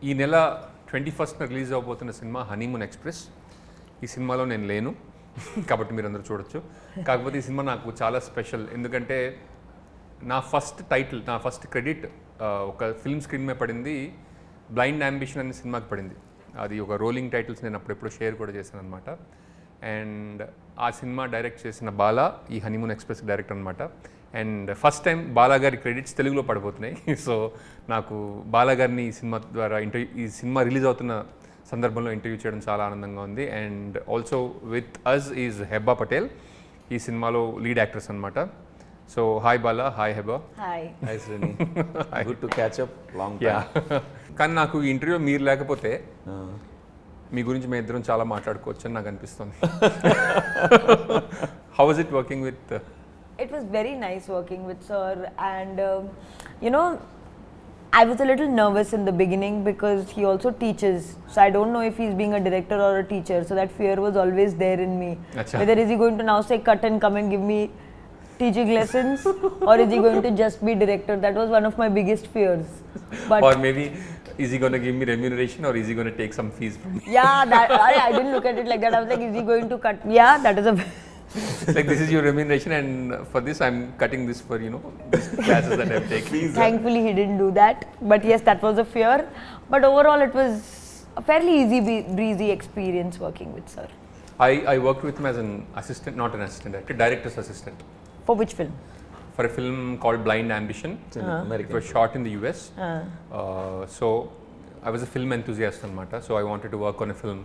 ఈ నెల 21st release అవబోతున్న సినిమా హనీమూన్ ఎక్స్ప్రెస్. ఈ సినిమాలో నేను లేను కాబట్టి మీరు అందరూ చూడొచ్చు. కాకపోతే ఈ సినిమా నాకు చాలా స్పెషల్, ఎందుకంటే నా ఫస్ట్ టైటిల్, నా ఫస్ట్ క్రెడిట్ ఒక ఫిల్మ్ స్క్రీన్ మీద పడింది. బ్లైండ్ అంబిషన్ అనే సినిమాకి పడింది. అది ఒక రోలింగ్ టైటిల్స్ నేను అప్పుడెప్పుడు షేర్ కూడా చేశాను అనమాట. అండ్ ఆ సినిమా డైరెక్ట్ చేసిన బాలా ఈ హనీమూన్ ఎక్స్ప్రెస్ డైరెక్టర్ అనమాట. అండ్ ఫస్ట్ టైం బాలా గారి క్రెడిట్స్ తెలుగులో పడబోతున్నాయి. సో నాకు బాలా గారిని ఈ సినిమా ద్వారా ఈ సినిమా రిలీజ్ అవుతున్న సందర్భంలో ఇంటర్వ్యూ చేయడం చాలా ఆనందంగా ఉంది. And also with us is Hebah Patel, ఈ సినిమాలో లీడ్ యాక్ట్రెస్ అనమాట. So hi Bala, hi Hebah. Hi Shreni, good to catch up long time. కానీ నాకు ఈ ఇంటర్వ్యూ మీరు లేకపోతే మీ గురించి మేము ఇద్దరం చాలా మాట్లాడుకోవచ్చు అని నాకు అనిపిస్తుంది. How was it working with? It was very nice working with sir, and you know, I was a little nervous in the beginning because he also teaches, so I don't know if he's being a director or a teacher, so that fear was always there in me. Achha. Whether is he going to now say cut and come and give me teaching lessons or is he going to just be director? That was one of my biggest fears. But Or maybe is he going to give me remuneration or is he going to take some fees from me? yeah, that I didn't look at it like that. I was like, is he going to cut? Yeah, that is a Like this is your remuneration and for this I'm cutting this for, you know, these classes that I've taken. Thankfully he didn't do that, but yes, that was a fear. But overall it was a fairly easy breezy experience working with sir. I worked with him as an assistant, not an assistant director, director's assistant, For which film? for a film called Blind Ambition. It American. was shot in the US. So I was a film enthusiast anamata, so I wanted to work on a film.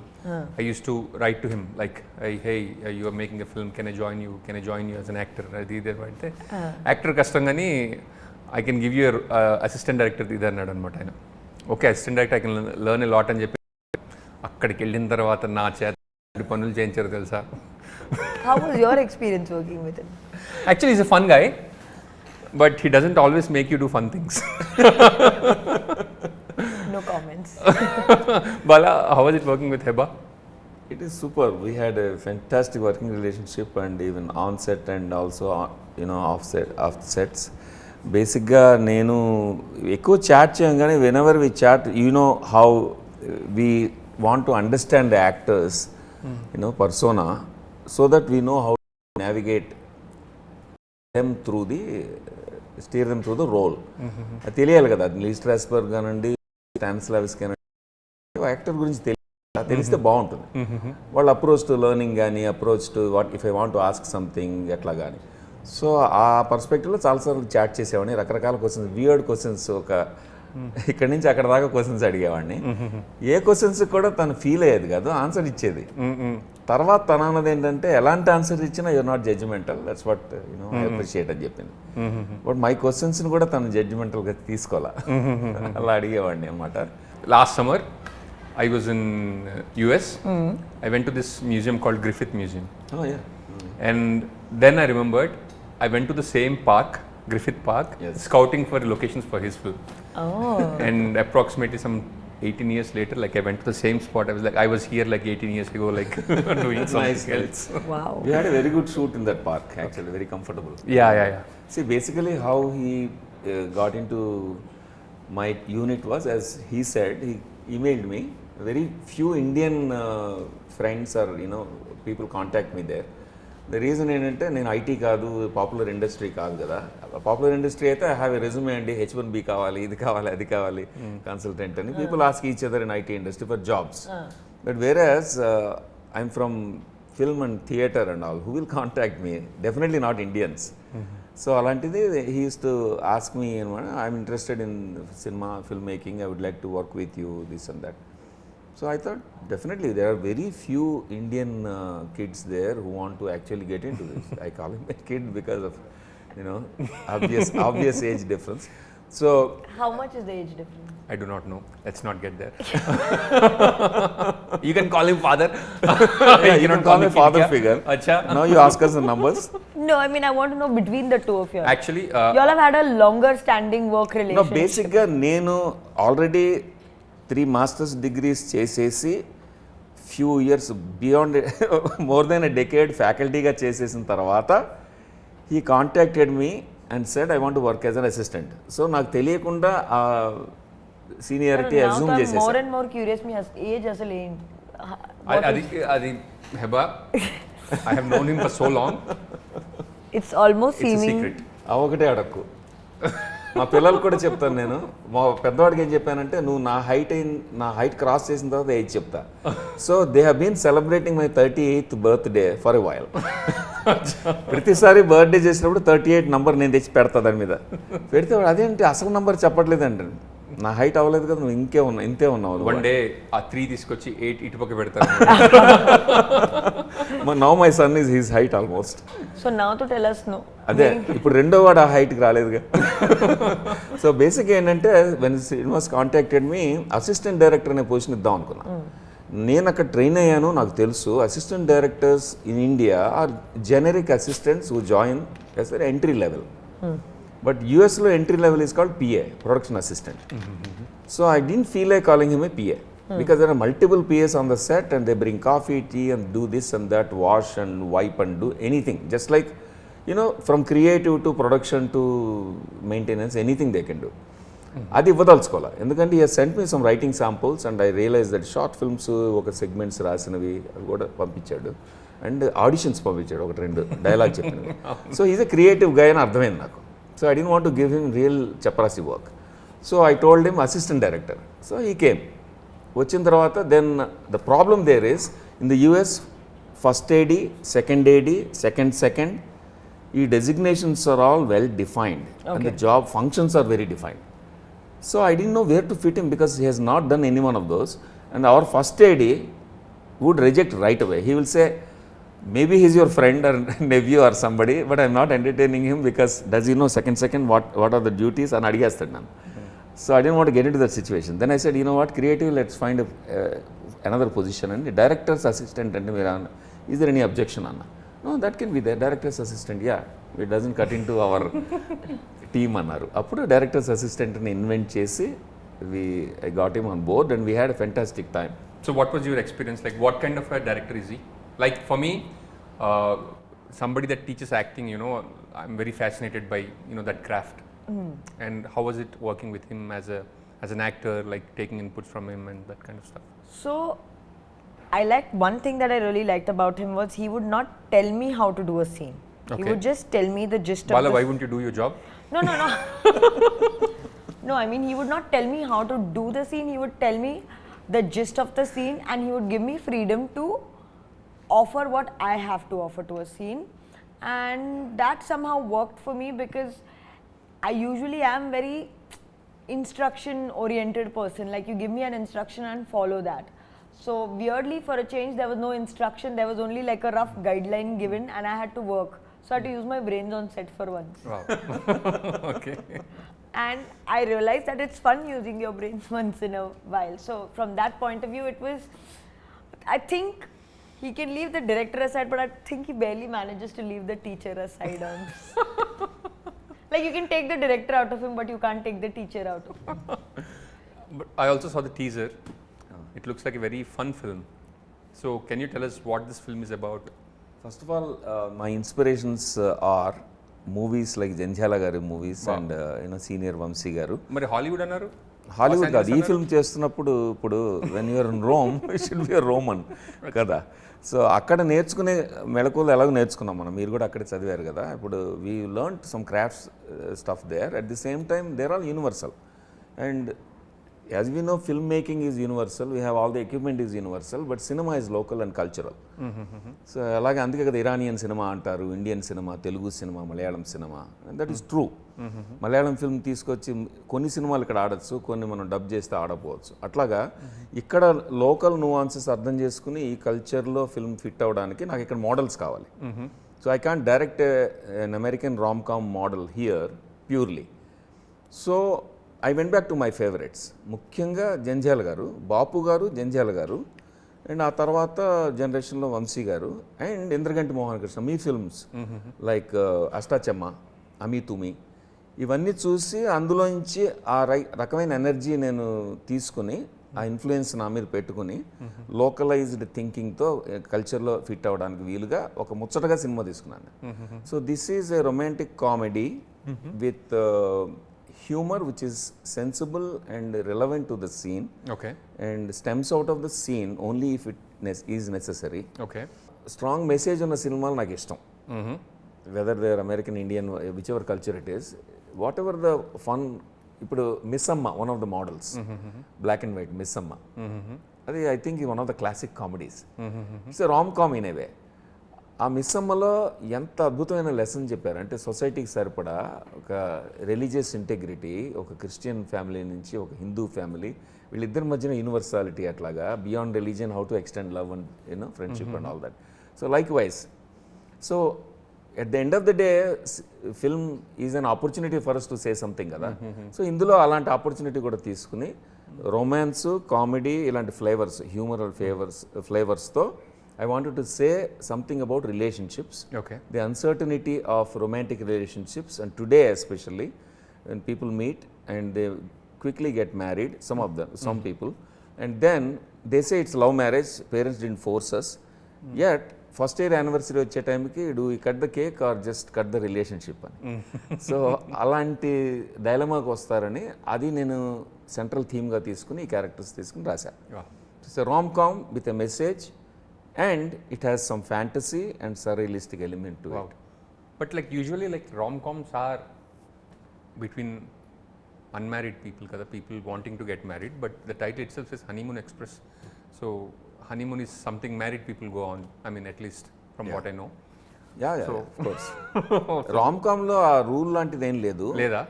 I used to write to him like, hey, you are making a film, can I join you? Can I join you as an actor? Adi idu ante actor kastam gani I can give you a assistant director idu annadu anamata ayana. Okay, assistant director I can learn a lot అని చెప్పి అక్కడికి వెళ్ళిన తర్వాత నా చేత పనులు చేయించారు తెలుసా. How was your experience working with him? Actually he's a fun guy, but he doesn't always make you do fun things. No comments. Bala, how was it working with Heba? It is super. We had a fantastic working relationship, and even on set and also off sets. బేసిక్గా నేను ఎక్కువ chat చేయగానే whenever we chat how we want to understand the actors persona, so that we know how to navigate them through the steer them through the role. అది తెలియాలి కదా. లీ Strasbourg కానండి, స్టానిస్లావిస్కీ కానండి, actor గురించి తెలిస్తే బాగుంటుంది. వాళ్ళ అప్రోచ్ టు లెర్నింగ్ కానీ, approach to what if I want to ask something ఎట్లా కానీ. సో ఆ పర్స్పెక్టివ్లో చాలాసార్లు చాట్ చేసేవాడిని. రకరకాల క్వశ్చన్స్, వియర్డ్ క్వశ్చన్స్, ఒక ఇక్కడి నుంచి అక్కడ దాకా క్వశ్చన్స్ అడిగేవాడిని. ఏ క్వశ్చన్స్ కూడా తను ఫీల్ అయ్యేది కాదు, ఆన్సర్ ఇచ్చేది. తర్వాత తన అన్నది ఏంటంటే, ఎలాంటి ఆన్సర్ ఇచ్చినా you're not judgmental, that's what I appreciate అని చెప్పింది. బట్ మై క్వశ్చన్స్ని కూడా తను జడ్జిమెంటల్గా తీసుకోవాలా, అలా అడిగేవాడిని అనమాట. Last summer, I was in US. I went to this museum called Griffith Museum. Oh yeah. And then I remembered, I went to the same park, Griffith Park, Yes. scouting for locations for his film. Oh. And approximately some 18 years later, like I went to the same spot. I was like, I was here like 18 years ago, like doing something Nice, else. Wow. We had a very good shoot in that park, actually, very comfortable. Yeah. See, basically how he got into my unit was, as he said, he emailed me. Very few Indian friends or people contact me there. The reason ఏంటంటే, నేను IT కాదు, popular industry కాదు కదా. Popular industry అయితే I have a resume అండి, H1B కావాలి, ఇది కావాలి, అది కావాలి, కన్సల్టెంట్ అని people ask each other in IT industry for jobs. But whereas I'm from film and theatre and all, who will contact me? Definitely not Indians. So అలాంటిది he uses to ask me అనమాట, I'm interested in cinema, film making, I would like to work with you, this and that. So I thought definitely there are very few Indian kids there who want to actually get into this. I call him a kid because of obvious age difference. So How much is the age difference? I do not know. Let's not get there. You can call him father. yeah, you can call me father figure. Acha. Now you ask us the numbers. No, I mean I want to know between the two of you. Actually, You all have had a longer standing work No, relationship. basically నేను already 3 masters degrees చేసేసి few years beyond more than a decade ఫ్యాకల్టీగా చేసేసిన తర్వాత he contacted me and said I want to work as an assistant. So నాకు తెలియకుండా seniority assume more చేసేసాను. and more curious me as age as a lane. అది Heba I have known him for so long. It's almost it's seeming. Secret. ఆ ఒకటే అడక్కు. మా పిల్లలకు కూడా చెప్తాను నేను. మా పెద్దవాడికి ఏం చెప్పానంటే నువ్వు నా హైట్ క్రాస్ చేసిన తర్వాత ఏజ్ చెప్తా. So they have been celebrating my 38th birthday for a while. ప్రతిసారి బర్త్డే చేసినప్పుడు 38 నంబర్ నేను తెచ్చి పెడతా దాని మీద. పెడితే వాడు అదేంటి అసలు నంబర్ చెప్పట్లేదండి. నా హైట్ అవ్వలేదు కదా, నువ్వు ఇంతే ఉన్నావు. వన్ డే ఆ 3 తీసుకొచ్చి 8 ఇటుపక్క పెడతాను. Now my son is his height almost. So now to tell us no. అదే ఇప్పుడు రెండో వాడు ఆ హైట్కి రాలేదుగా. సో బేసిక్ ఏంటంటే when Srinivas contacted me assistant director అనే పొజిషన్ ఇద్దాం అనుకున్నా. నేను అక్కడ ట్రైన్ అయ్యాను, నాకు తెలుసు assistant directors in India are generic assistants who join as a entry level. But యూఎస్లో entry level is called PA, production assistant. So I didn't feel like calling him a PA because there are multiple PAs on the set and they bring coffee, tea and do this and that, wash and wipe and do anything. Just like, from creative to production to maintenance, anything they can do. అది ఇవ్వదలుచుకోవాలి. ఎందుకంటే he sent me some writing samples and I realized that short films ఒక segments రాసినవి అవి కూడా పంపించాడు. And auditions పంపించాడు, 1-2 dialogue చెప్పినవి. So is a creative guy అని అర్థమైంది నాకు. So I didn't want to give him real చపరాసి work. So I told him assistant director. So he came. వచ్చిన తర్వాత then the problem there is in the US first AD, second AD, second ఈ designations are all well defined and the job functions are very defined. So I didn't know where to fit him because he Hess not done any one of those. And our first AD would reject right away. He will say maybe he's your friend or nephew or somebody, but I'm not entertaining him because does he know second what are the duties and adiyastadu nanu. So I didn't want to get into that situation. Then I said, creative, let's find another position. And director's assistant, and is there any objection, Anna? No, that can be there. Director's assistant, yeah, it doesn't cut into our team annaru. Appudu director's assistant ni invent chesi I got him on board and we had a fantastic time. So what was your experience like? What kind of a director is he? Like for me, somebody that teaches acting, I'm very fascinated by that craft. And how was it working with him as an actor, like taking inputs from him and that kind of stuff? So I liked one thing that I really liked about him was he would not tell me how to do a scene. He Okay. would just tell me the gist Bala, of the why wouldn't you do your job? No. No, I mean he would not tell me how to do the scene. He would tell me the gist of the scene and he would give me freedom to offer what I have to offer to a scene, and that somehow worked for me because I usually am very instruction oriented person. Like you give me an instruction and follow that. So weirdly for a change there was no instruction, there was only like a rough guideline given and I had to work. So I had to use my brains on set for once. Wow. Okay. And I realized that it's fun using your brains once in a while. So from that point of view it was, I think he can leave the director aside, but I think he barely manages to leave the teacher aside on. Like you can take the director out of him, but you can't take the teacher out of him. But I also saw the teaser. It looks like a very fun film. So can you tell us what this film is about? First of all, my inspirations are movies like Janjala garu movies. Wow. And senior Vamsi garu. మరి Hollywood అన్నారు? Hollywood కాదు, ఈ film చేస్తున్నప్పుడు ఇప్పుడు when you're in Rome you should be Roman కదా. So అక్కడ నేర్చుకునే మెళకువలు ఎలాగో నేర్చుకున్నాం మనం, మీరు కూడా అక్కడే చదివారు కదా. ఇప్పుడు we learn some crafts stuff there. At the same time they're all universal. And as we know film making is universal, we have all the equipment is universal, but cinema is local and cultural. So అలాగే అందుకే కదా Iranian cinema అంటారు, Indian cinema, Telugu cinema, Malayalam cinema. That is true. Malayalam film తీసుకొచ్చి కొన్ని సినిమాలు ఇక్కడ ఆడచ్చు, కొన్ని మనం డబ్ చేస్తే ఆడపోవచ్చు. అట్లాగా ఇక్కడ లోకల్ నువాన్సెస్ అర్థం చేసుకుని ఈ కల్చర్లో ఫిల్మ్ ఫిట్ అవ్వడానికి నాకు ఇక్కడ మోడల్స్ కావాలి. So I can't direct an American rom com model here purely. So I went back to my favourites. ముఖ్యంగా జంధ్యాల గారు, బాపు గారు, జంధ్యాల గారు, అండ్ ఆ తర్వాత జనరేషన్లో వంశీ గారు అండ్ ఇంద్రగంటి మోహన్ కృష్ణ. మీ ఫిల్మ్స్ లైక్ అష్టాచెమ్మ, అమీ తుమి, ఇవన్నీ చూసి అందులోంచి ఆ రకమైన ఎనర్జీ నేను తీసుకుని ఆ ఇన్ఫ్లుయెన్స్ నా మీద పెట్టుకుని లోకలైజ్డ్ థింకింగ్తో కల్చర్లో ఫిట్ అవ్వడానికి వీలుగా ఒక ముచ్చటగా సినిమా తీసుకున్నాను. So this is a romantic comedy with humor which is sensible and relevant to the scene okay and stems out of the scene only if it is necessary. Okay strong message ఉన్న సినిమాలు నాకు ఇష్టం, whether they're American Indian whichever culture it is, whatever the fun. ఇప్పుడు Missamma one of the models, black and white Missamma, అది I think one of the classic comedies. It's rom com in a way. ఆ మిస్ అమ్మలో ఎంత అద్భుతమైన lesson చెప్పారు అంటే సొసైటీకి సరిపడా ఒక రిలీజియస్ ఇంటెగ్రిటీ, ఒక క్రిస్టియన్ ఫ్యామిలీ నుంచి ఒక హిందూ ఫ్యామిలీ, వీళ్ళిద్దరి మధ్యన యూనివర్సాలిటీ, అట్లాగా beyond religion how to extend love and you know friendship and all that. So likewise, so at the end of the day film is an opportunity for us to say something కదా. So ఇందులో అలాంటి opportunity కూడా తీసుకుని romance, comedy ఇలాంటి flavours, humour ఫ్లేవర్స్తో I wanted to say something about relationships, okay the uncertainty of romantic relationships, and today especially when people meet and they quickly get married, some people, and then they say it's love marriage, parents didn't force us, yet first year anniversary వచ్చే టైంకి do we cut the cake or just cut the relationship అని. So అలాంటి డైలమాకి వస్తారని అది నేను central థీమ్గా తీసుకుని ఈ characters తీసుకుని రాశాను. It's a rom com with a message and it has some fantasy and surrealistic element to it. But like usually like rom-coms are between unmarried people kada, people wanting to get married, but the title itself is Honeymoon Express. So honeymoon is something married people go on, I mean at least from what I know. Yeah, of course. రామ్ కామ్లో ఆ rule లాంటిది ఏం లేదు, లేదా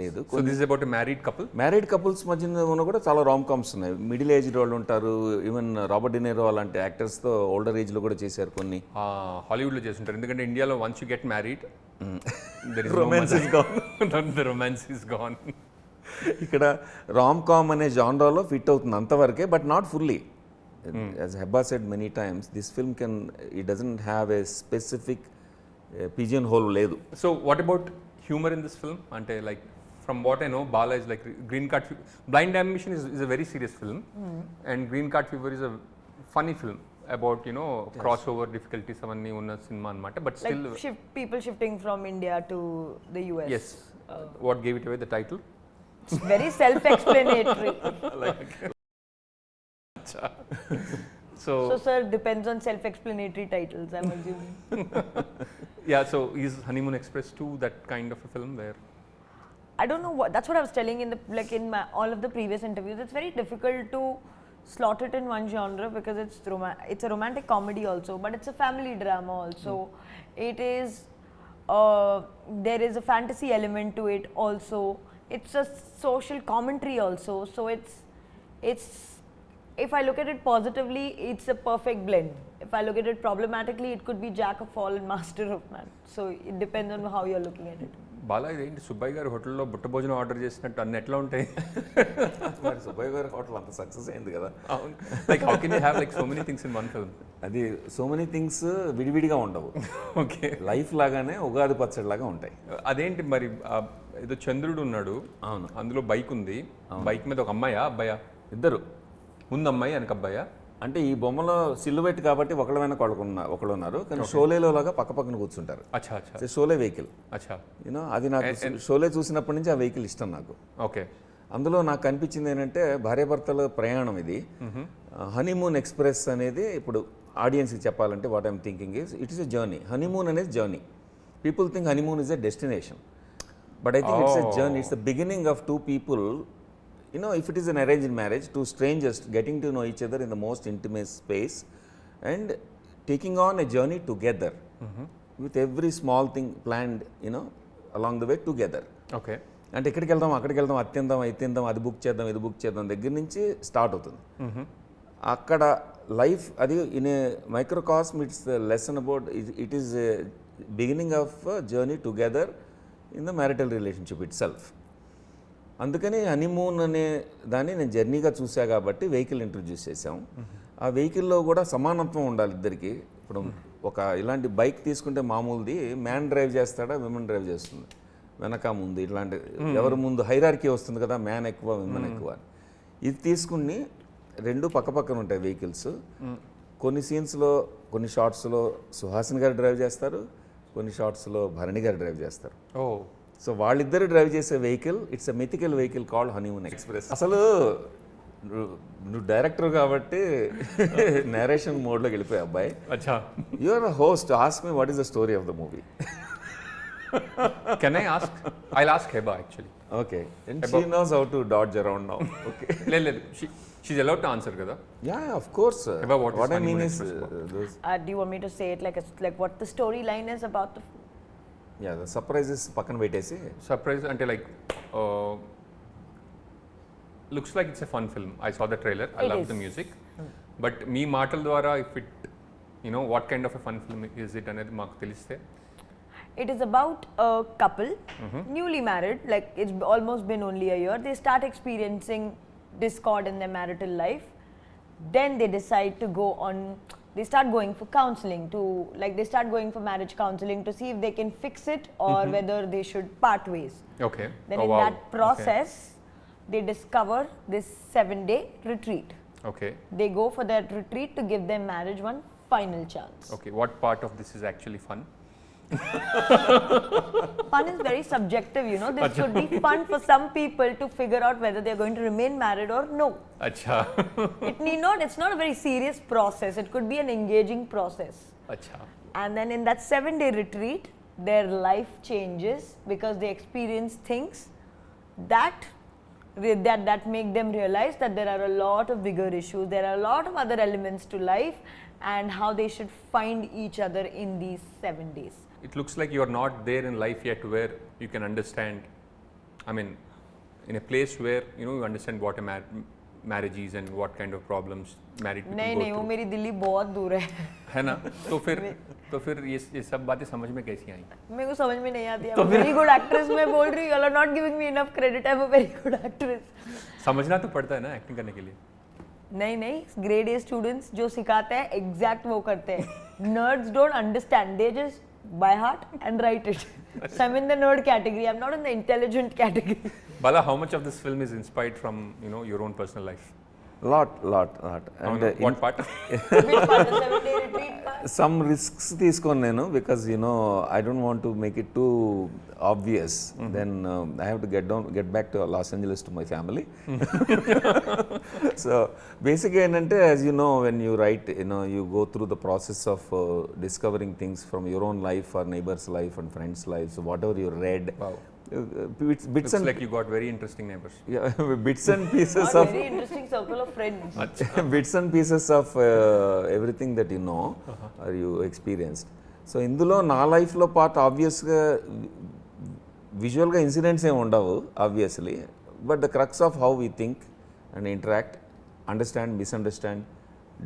లేదు. So this is about a married couple. Married couples మధ్యన ఉన్న కూడా చాలా రామ్ కామ్స్ ఉన్నాయి. మిడిల్ ఏజ్ వాళ్ళు ఉంటారు, ఈవెన్ రాబర్ట్ డినేరో అలాంటి యాక్టర్స్తో ఓల్డర్ ఏజ్లో కూడా చేశారు కొన్ని. హాలీవుడ్లో చేస్తుంటారు, ఎందుకంటే ఇండియాలో once you get married romance is gone. The romance is gone. ఇక్కడ రామ్ కామ్ అనే జానరాలో ఫిట్ అవుతుంది అంతవరకే, but not fully. As Hebba said many times, this film it doesn't have a specific pigeonhole ledu. So what about humor in this film? Ante like from what I know, Bala is like Green Card Blind Ambition is a very serious film, and Green Card Fever is a funny film about, you know, crossover difficulties avanni unna cinema anamata, but still like people shifting from India to the US. yes. What gave it away, the title? It's very self-explanatory. So Sir, depends on self-explanatory titles, I'm assuming. yeah, so is Honeymoon Express 2 that kind of a film where I don't know what, that's what I was telling in the, like in my, all of the previous interviews, it's very difficult to slot it in one genre because it's a romantic comedy also, but it's a family drama also. It is, there is a fantasy element to it also. It's a social commentary also. So it's if I look at it positively, it's a perfect blend. If I look at it problematically, it could be jack of all and master of none. So it depends on how you're looking at it. Bala ఇదేంటి సుబ్బయ్య గారి హోటల్లో బుట్ట భోజనం order చేసినట్టు అన్ని ఎట్లా ఉంటాయి? మరి సుబ్బయ్య గారి హోటల్ అంత సక్సెస్ అయింది కదా. అవును, like how can you have like so many things in one film? అది సో మెనీ థింగ్స్ విడివిడిగా ఉండవు. ఓకే, లైఫ్ లాగానే ఉగాది పచ్చడి లాగా ఉంటాయి. అదేంటి మరి ఏదో చంద్రుడు ఉన్నాడు, అవును, అందులో బైక్ ఉంది, బైక్ మీద ఒక అమ్మాయా అబ్బాయా? ఇద్దరు ముందు అమ్మాయి వెనక అబ్బాయా? అంటే ఈ బొమ్మలో సిల్లువెట్ కాబట్టి ఒకళ్ళ వెనక ఒకళ్ళు ఉన్నారు, కానీ షోలేలో లాగా పక్క పక్కన కూర్చుంటారు. అచ్చా అచ్చా, షోలే వెహికల్. అచ్చా, యూనో అది నాకు షోలే చూసినప్పటి నుంచి ఆ వెహికల్ ఇష్టం నాకు. ఓకే, అందులో నాకు కనిపించింది ఏంటంటే భార్యాభర్తల ప్రయాణం ఇది. హనీమూన్ ఎక్స్ప్రెస్ అనేది ఇప్పుడు ఆడియన్స్కి చెప్పాలంటే what I'm thinking is it is a journey. Honeymoon అనేది journey. People think honeymoon is a destination, but I think it's a journey. It's the beginning of two people. You know, if it is an arranged marriage, two strangers getting to know each other in the most intimate space and taking on a journey together with every small thing planned, you know, along the way together. Okay, అంటే ఎక్కడికి వెళ్దాం, అక్కడికి వెళ్దాం, అది తిందాం, ఇది తిందాం, అది బుక్ చేద్దాం, ఇది బుక్ చేద్దాం దగ్గర నుంచి స్టార్ట్ అవుతుంది. అక్కడ లైఫ్ అది in a microcosm. It's the lesson about it is beginning of journey together in the marital relationship itself. అందుకని హనీమూన్ అనే దాన్ని నేను జర్నీగా చూసా కాబట్టి వెహికల్ ఇంట్రడ్యూస్ చేసాం. ఆ వెహికల్లో కూడా సమానత్వం ఉండాలి ఇద్దరికి. ఇప్పుడు ఒక ఇలాంటి బైక్ తీసుకుంటే మామూలుది మ్యాన్ డ్రైవ్ చేస్తాడా, విమెన్ డ్రైవ్ చేస్తుంది, వెనక ముందు ఇట్లాంటి ఎవరి ముందు హైరార్కీ వస్తుంది కదా, మ్యాన్ ఎక్కువ విమెన్ ఎక్కువ. ఇది తీసుకుని రెండు పక్క పక్కన ఉంటాయి వెహికల్స్. కొన్ని సీన్స్లో కొన్ని షార్ట్స్లో సుహాసిని గారు డ్రైవ్ చేస్తారు, కొన్ని షార్ట్స్లో భరణి గారు డ్రైవ్ చేస్తారు. ఓ సో వాళ్ళిద్దరు డ్రైవ్ చేసే vehicle, it's a mythical vehicle called honeymoon express. అసలు నువ్వు డైరెక్టర్ కాబట్టి నేరేషన్ మోడ్లోకి వెళ్ళిపోయా అబ్బాయి. అచ్చా, you are a host, ask me what is the story of the movie. Can I ask? I ask Hebah actually. Okay, and she knows how to dodge around now. Okay, లేదు she's allowed to answer కదా. yeah of course. Heba, what is I mean Honeymoon is Express those, Do you want me to say it like what the storyline is about the yeah, the surprises పక్కన పెట్టేసి surprise అంటే like looks like it's a fun film. I saw the trailer, I It love is. The music. But మీ మాటల ద్వారా if it what kind of a fun film is it అనేది మాకు తెలిస్తే. It is about a couple, newly married, like it's almost been only a year. They start experiencing discord in their marital life. Then they decide to go on, they start going for counseling they start going for marriage counseling to see if they can fix it or whether they should part ways. Okay, Then in that process, they discover this 7-day retreat. Okay, They go for that retreat to give their marriage one final chance. Okay. What part of this is actually fun? Fun is very subjective, This could be fun for some people to figure out whether they're going to remain married or no. అచ్చా, It's not a very serious process. It could be an engaging process. అచ్చా. And then in that 7-day retreat, their life changes because they experience things that make them realize that there are a lot of bigger issues. There are a lot of other elements to life and how they should find each other in these 7 days. It looks like you are not there in life yet where you can understand, I mean, in a place where you understand what a marriage is and what kind of problems married people नहीं go नहीं वो through. मेरी दिल्ली बहुत दूर है है ना? तो फिर ये सब बातें समझ में कैसी आई? मेरे को समझ में नहीं आती है. वेरी गुड एक्ट्रेस मैं बोल रही हूँ. You are not giving me enough credit. I'm a very good actress. समझना तो पड़ता है ना एक्टिंग करने के लिए. नहीं ग्रेड ए स्टूडेंट्स जो सिखाते हैं एग्जैक्ट वो करते हैं. Nerds don't understand. They just by heart and write it. So I'm in the nerd category. I'm not in the intelligent category. Bala, how much of this film is inspired from your own personal life? lot and What part? Which part? The 7-day retreat part? some risks తీసుకొని నేను because I don't want to make it too obvious. Then I have to get back to Los Angeles to my family. So basically ఏంటంటే as you know when you write you go through the process of discovering things from your own life or neighbor's life and friends' lives, whatever you read. Wow. Bits Looks and like you got very interesting neighbors. yeah, bits and pieces Not of very interesting circle of friends. bits and pieces of everything that you know or you experienced. So ఇందులో నా లైఫ్లో part ఆబ్వియస్గా విజువల్గా incidents ఏమి ఉండవు obviously, but the crux of how we think and interact, understand, misunderstand,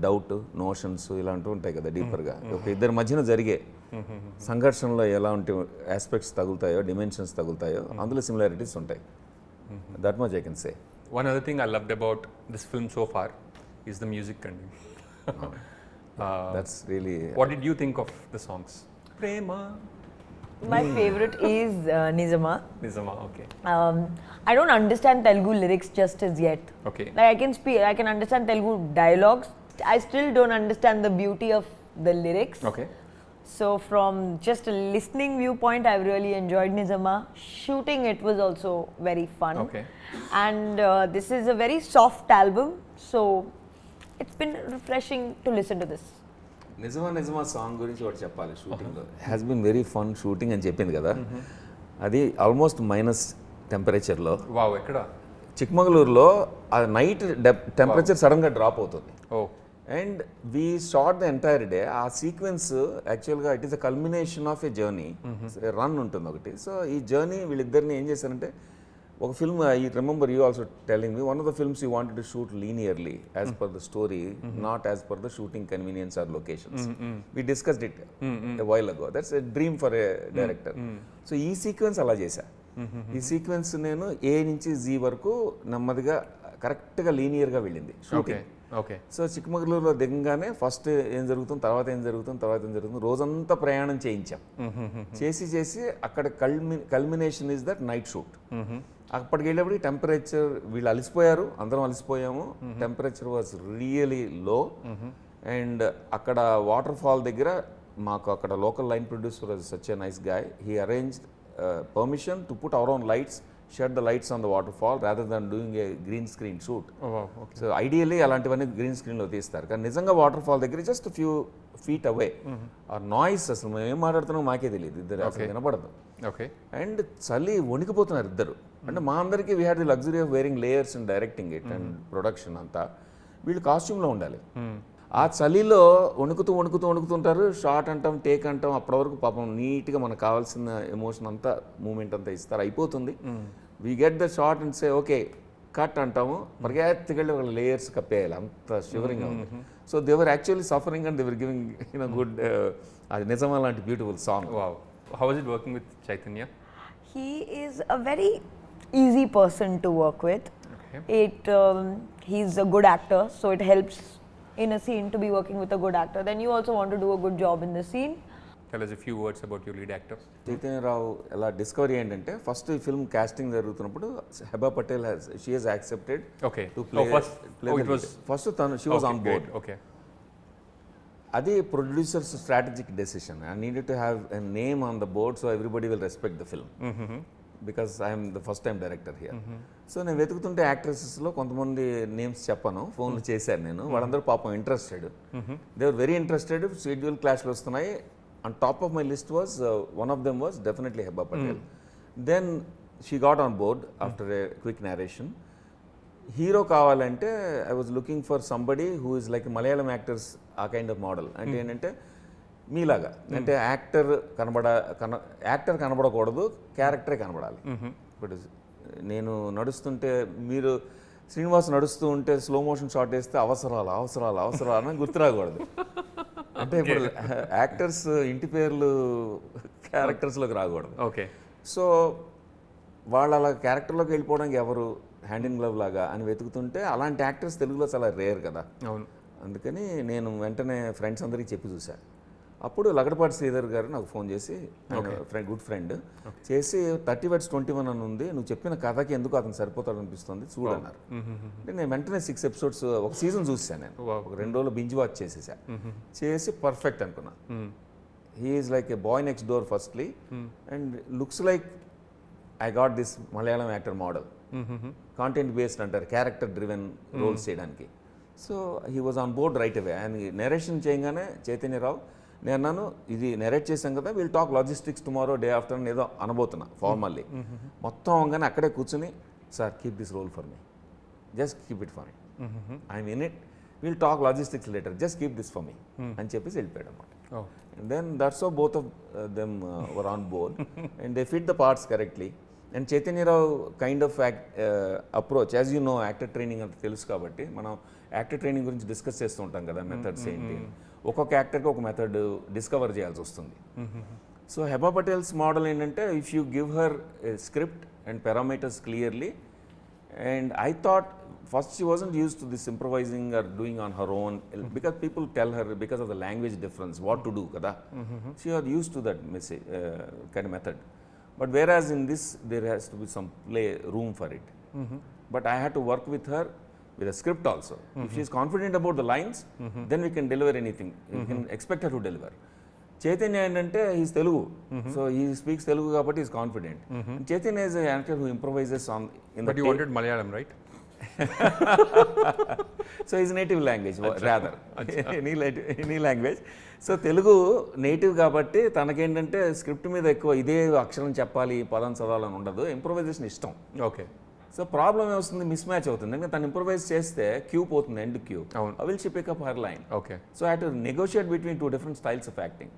doubt, notions ఇలాంటివి ఉంటాయి కదా డీపర్గా. ఒక ఇద్దరి మధ్యన జరిగే సంఘర్షణలో ఎలాంటి ఆస్పెక్ట్స్ తగులుతాయో, డిమెన్షన్స్ తగులుతాయో, అందులో సిమిలారిటీస్ ఉంటాయి. That much I can say. One other thing I loved about this film so far is the music content. That's really. What did you think of the songs? Prema. My favorite is Nizama. Nizama, okay. I don't understand Telugu lyrics just as yet. Okay. Like I can understand Telugu dialogues. I still don't understand the beauty of the lyrics. Okay. So from just a listening viewpoint, I've really enjoyed Nizama. Shooting it was also very fun. Okay. And this is a very soft album, so it's been refreshing to listen to this. Nijama song గురించి ఒకటి చెప్పాలి. షూటింగ్లో has been very fun shooting అని చెప్పింది కదా, అది almost minus టెంపరేచర్లో Wow, ekkada? చిక్మగళూరులో ఆ నైట్ టెంపరేచర్ సడన్గా డ్రాప్ అవుతుంది. Oh. And we shot the entire day. ఆ సీక్వెన్స్ యాక్చువల్గా it is a culmination of a journey. Run ఉంటుంది ఒకటి. సో ఈ జర్నీ వీళ్ళిద్దరిని ఏం చేశారంటే ఒక film, I remember you also telling me one of the films you wanted to shoot linearly as per the story, not as per the shooting convenience or locations. We discussed it a while ago. That's a dream for a director. So ఈ sequence అలా చేశా. ఈ sequence నేను ఏ నుంచి G వరకు నెమ్మదిగా కరెక్ట్గా లీనియర్గా వెళ్ళింది షూటింగ్. Okay. సో చిక్కమగళూరులో దిగంగానే ఫస్ట్ ఏం జరుగుతుంది, తర్వాత ఏం జరుగుతుంది, రోజంతా ప్రయాణం చేయించాం. చేసి అక్కడ culmination is that night shoot. అప్పటికి వెళ్ళేప్పుడు టెంపరేచర్, వీళ్ళు అలసిపోయారు, అందరం అలసిపోయాము. టెంపరేచర్ వాజ్ రియలీ లో. అండ్ అక్కడ వాటర్ ఫాల్ దగ్గర మాకు అక్కడ local line producer was such a nice guy. He arranged permission to put our own lights, shed the lights on the waterfall rather than doing a green screen shoot. Oh, wow. Okay. So ideally అలాంటివన్నీ green స్క్రీన్లో తీస్తారు కానీ నిజంగా water fall దగ్గర just few feet away ఆ noise అసలు మేము ఏం మాట్లాడుతున్నాం మాకే తెలియదు ఇద్దరు అసలు వినపడదు Okay. అండ్ చలి వణికిపోతున్నారు ఇద్దరు అంటే మా అందరికీ we had the luxury of wearing layers and directing it and production అంతా వీళ్ళు కాస్ట్యూమ్లో ఉండాలి ఆ చలిలో వణుకుతుంటారు షార్ట్ అంటాం టేక్ అంటాం అప్పటి వరకు పాపం నీట్గా మనకు కావాల్సిన ఎమోషన్ అంతా మూమెంట్ అంతా ఇస్తారు అయిపోతుంది we get the short and say okay cut అంటాము పరిగెత్తికెళ్ళి ఒక లేయర్స్ కప్పేయాలి అంత షివరింగ్ ఉంది so they're actually suffering and they're giving good అది నిజమా లాంటి beautiful song. Wow. How was it working with Chaitanya? He is a very easy person to work with. Okay. He's a good actor, so it helps in a scene to be working with a good actor. Then you also want to do a good job in the scene. Tell us a few words about your lead actor. Chaitanya Rao ఎలా discovery ఏంటంటే first ఈ film casting జరుగుతున్నప్పుడు Hebah Patel she has accepted Okay. To play it was. First తను she was on great. Board. Okay. అది producers strategic decision I needed to have a name on the board so everybody will respect the film because I'm the first time director here. So నేను వెతుకుతుంటే యాక్ట్రెసెస్లో కొంతమంది names చెప్పాను ఫోన్లు చేశాను నేను వాళ్ళందరూ పాపం interested they were very interested schedule క్లాష్లు వస్తున్నాయి and top of my list was one of them was definitely Hebah Patel. Then she got on board after a quick narration. Hero కావాలంటే I was looking for somebody who is like Malayalam actors ఆ kind of model అంటే ఏంటంటే మీలాగా అంటే actor కనబడకూడదు క్యారెక్టరే కనబడాలి. ఇప్పుడు నేను నడుస్తుంటే మీరు శ్రీనివాస్ నడుస్తూ ఉంటే స్లో మోషన్ షాట్ వేస్తే అవసరాలు అని గుర్తురాకూడదు. అంటే ఇప్పుడు యాక్టర్స్ ఇంటి పేర్లు క్యారెక్టర్స్లోకి రాకూడదు. Okay. సో వాళ్ళు అలా క్యారెక్టర్లోకి వెళ్ళిపోవడానికి ఎవరు హ్యాండ్ ఇన్ గ్లవ్ లాగా అని వెతుకుతుంటే అలాంటి యాక్టర్స్ తెలుగులో చాలా రేర్ కదా. అవును. అందుకని నేను వెంటనే ఫ్రెండ్స్ అందరికీ చెప్పి చూశాను. అప్పుడు లగడపాటి శ్రీధర్ గారు నాకు ఫోన్ చేసి గుడ్ ఫ్రెండ్ చేసి 30 Words 21 అని ఉంది నువ్వు చెప్పిన కథకి ఎందుకు అతను సరిపోతాడు అనిపిస్తుంది చూడన్నారు. అంటే నేను వెంటనే 6 episodes ఒక సీజన్ చూసాను నేను ఒక 2 రోజులు బింజ్ వాచ్ చేసి పర్ఫెక్ట్ అనుకున్నా. He is like a boy next door firstly and looks like I got this Malayalam actor model content based అంటారు క్యారెక్టర్ డ్రివెన్ రోల్స్ చేయడానికి. So he was on board right away. ఆయన narration చేయగానే చైతన్యరావు నేను అన్నాను ఇది narrate చేశాం కదా will talk logistics tomorrow day after ఏదో అనబోతున్నా ఫార్మల్లీ. మొత్తం అవగానే అక్కడే కూర్చుని sir keep this role for me just keep it for me I'm in it will talk logistics later just keep this for me అని చెప్పేసి వెళ్ళిపోయాడు అనమాట. Then that's so both of them were on board and they fit the parts correctly. And Chaitanya Rao kind of approach as you know actor training అంత తెలుసు కాబట్టి మనం actor training గురించి discuss చేస్తూ ఉంటాం కదా మెథడ్స్ ఏంటి ఒక్కొక్క యాక్టర్కి ఒక మెథడ్ డిస్కవర్ చేయాల్సి వస్తుంది. సో హెబా పటేల్స్ మోడల్ ఏంటంటే if you give her script and parameters clearly and I thought first she wasn't used to this improvising or doing on her own because people tell her because of the language difference what to do కదా she are used to that kind method. But whereas in this, there has to be some play room for it. But I had to work with her with a script also. If she is confident about the lines, then we can deliver anything. We can expect her to deliver. Chaitanya ఏంటంటే he's Telugu, so he speaks Telugu కాబట్టి he's confident. Chaitanya is an actor who improvises on in the. But you wanted Malayalam, right? So is native language rather any language. So Telugu native కాబట్టి తనకేంటంటే script మీద ఎక్కువ ఇదే అక్షరం చెప్పాలి పదం చదవాలని ఉండదు ఇంప్రొవైజేషన్ ఇష్టం. ఓకే. సో ప్రాబ్లం ఏమొస్తుంది మిస్ మ్యాచ్ అవుతుంది ఎందుకంటే తను ఇంప్రొవైజ్ చేస్తే క్యూ పోతుంది end cue I will she pick up her line. Okay. So I have to negotiate between 2 different styles of acting.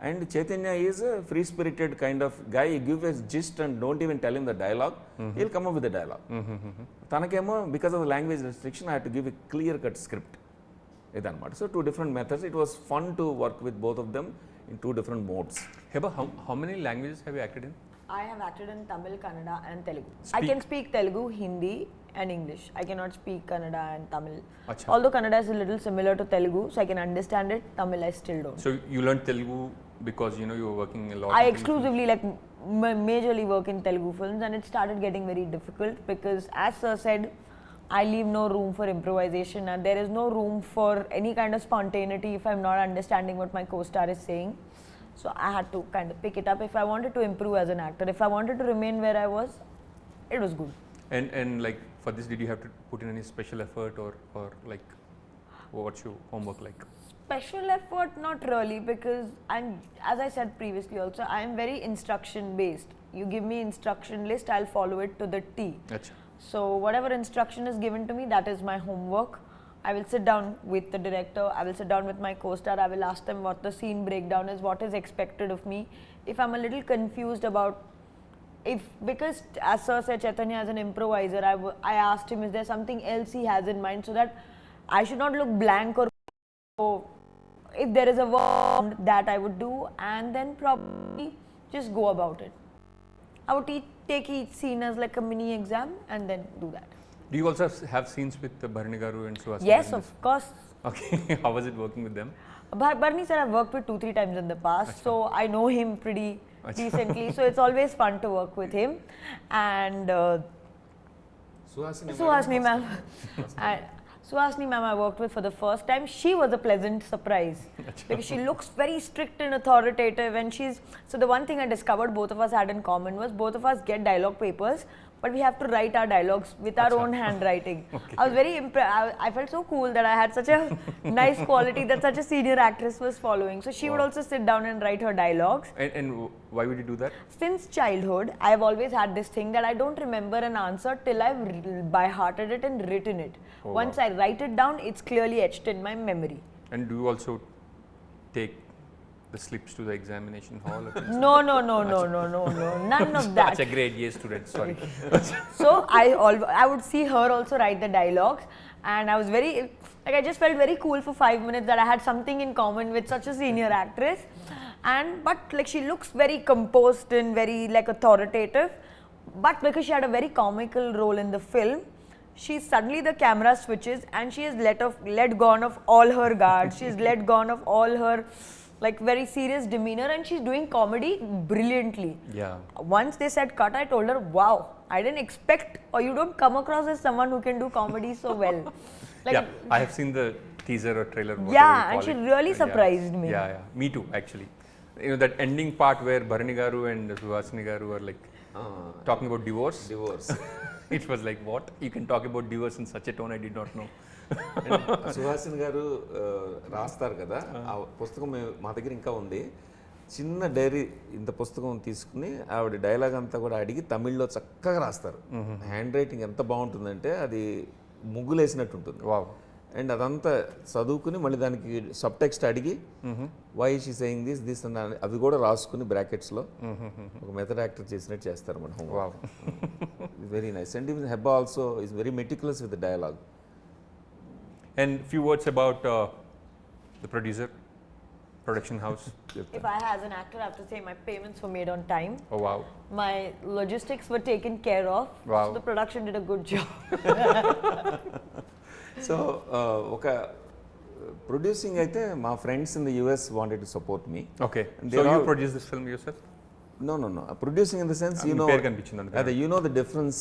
And Chaitanya is a free spirited kind of guy. You give a gist and don't even tell him the dialogue, he'll come up with the dialogue. Tanakemo because of the language restriction I had to give a clear cut script idanamata. So 2 different methods. It was fun to work with both of them in 2 different modes. Heba, how many languages have you acted in? I have acted in Tamil, Kannada and Telugu. I can speak Telugu, Hindi and English. I cannot speak Kannada and Tamil. Achha. Although Kannada is a little similar to Telugu, so I can understand it. Tamil I still don't. So you learned Telugu because you know you were working a lot. I exclusively majorly work in Telugu films, and it started getting very difficult because as sir said, I leave no room for improvisation and there is no room for any kind of spontaneity if I'm not understanding what my co-star is saying. So I had to kind of pick it up if I wanted to improve as an actor. If I wanted to remain where I was, it was good. And like for this, did you have to put in any special effort or like what's your homework like? Special effort, not really, because as I said previously also, I am very instruction based. You give me instruction list, I'll follow it to the T. Achha. So whatever instruction is given to me, that is my homework. I will sit down with the director, I will sit down with my co-star, I will ask them what the scene breakdown is, what is expected of me. If I'm a little confused about, because as Sir said, Chaitanya as an improviser, I asked him, is there something else he has in mind, so that I should not look blank or if there is a word that I would do, and then probably just go about it. I would take each scene as like a mini exam and then do that. Do you also have scenes with Bharani Garu and Suhasini? Yes, of course. Okay, how was it working with them? Bharani sir, I've worked with 2-3 times in the past, so I know him pretty decently. So it's always fun to work with him. And Suhasini ma'am, Suhasini ma'am I worked with for the first time. She was a pleasant surprise because she looks very strict and authoritative, and so the one thing I discovered both of us had in common was both of us get dialogue papers, but we have to write our dialogues with our own handwriting. Okay. I was very impressed. I felt so cool that I had such a nice quality that such a senior actress was following. So she would also sit down and write her dialogues. And why would you do that? Since childhood, I have always had this thing that I don't remember an answer till I've by-hearted it and written it. Oh, Once wow. I write it down, it's clearly etched in my memory. And do you also take the slips to the examination hall? No, none of that. Such a grade A student, sorry. So I would see her also write the dialogues, and I was I just felt very cool for 5 minutes that I had something in common with such a senior actress. But like she looks very composed and very like authoritative, but because she had a very comical role in the film, suddenly the camera switches and she is let gone of all her guards. She's let gone of all her like very serious demeanor, and she's doing comedy brilliantly. Yeah. Once they said cut, I told her, wow, I didn't expect, or you don't come across as someone who can do comedy so well. Like, yeah, I have seen the teaser or trailer. Yeah, and she really surprised me. Yeah, me too, actually. You know, that ending part where Bharani Garu and Suhasini Garu are like talking about divorce. It was like, what? You can talk about divorce in such a tone, I did not know. Suhasini గారు రాస్తారు కదా, ఆ పుస్తకం మా దగ్గర ఇంకా ఉంది. చిన్న డైరీ ఇంత పుస్తకం తీసుకుని ఆవిడ డైలాగ్ అంతా కూడా అడిగి తమిళ్లో చక్కగా రాస్తారు. హ్యాండ్ రైటింగ్ ఎంత బాగుంటుందంటే అది ముగ్గులేసినట్టు ఉంటుంది. వావ్. అండ్ అదంతా చదువుకుని మళ్ళీ దానికి సబ్ టెక్స్ట్ అడిగి వై షీ సేయింగ్ దిస్ అని అవి కూడా రాసుకుని బ్రాకెట్స్లో ఒక మెథడ్ యాక్టర్ చేసినట్టు చేస్తారు మన home. Wow. Very nice. And even Hebah also is very meticulous with the dialogue. And few words about the producer, production house. if I as an actor have to say, my payments were made on time. Oh wow. My logistics were taken care of. Wow. So the production did a good job. So ఒక producing అయితే మా friends in the US wanted to support me. Okay. They So you all- produced this film yourself? No. Producing in the sense, you know, పేరు కనిపించింది అందుకని. you know the difference,